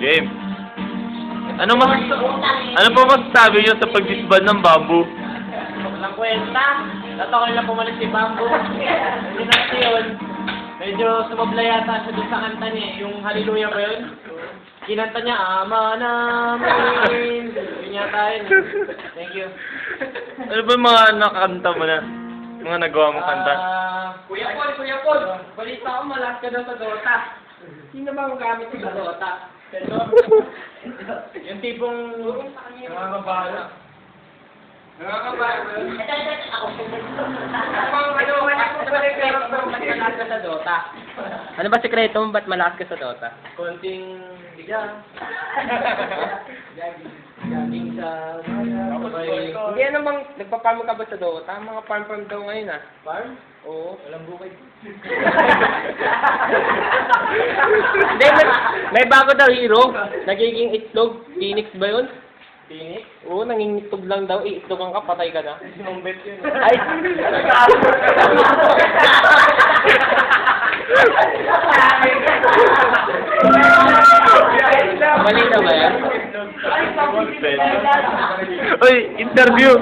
Game. Ano po masasabi niyo sa pag-disband ng Bamboo? Walang kwenta. Dato ko lang pumalit si Bamboo. Hindi na kasi yun. Medyo sumabla yata siya dun sa kanta niya. Yung Hallelujah ba yun? Kinanta niya, Ama namin. Yun yata yun. Thank you. Ano ba yung mga nakakanta mo na? Mga nagawa mong kanta? Kuya Paul. Balita ko malas ka daw sa Dota. Sino ba ang gamit sa Dota? Yung tipong nakakabala. Nakakabala. Malakas ka sa Dota. Ano ba sikreto mo? Ba't malakas ka sa Dota? Konting biga. Jogging sa... Hindi namang nagpa-farm ka ba sa Dota? Mga farm daw ngayon ah. Farm? Oo. Walang bukid. Hindi, may bago daw hero. Nagiging itlog. Phoenix ba yun? Phoenix? Oo, nangingitlog lang daw. Iitlogan ka, patay ka na. Sinumbet yun. Ay! Mali na ba yan? Uy, interview!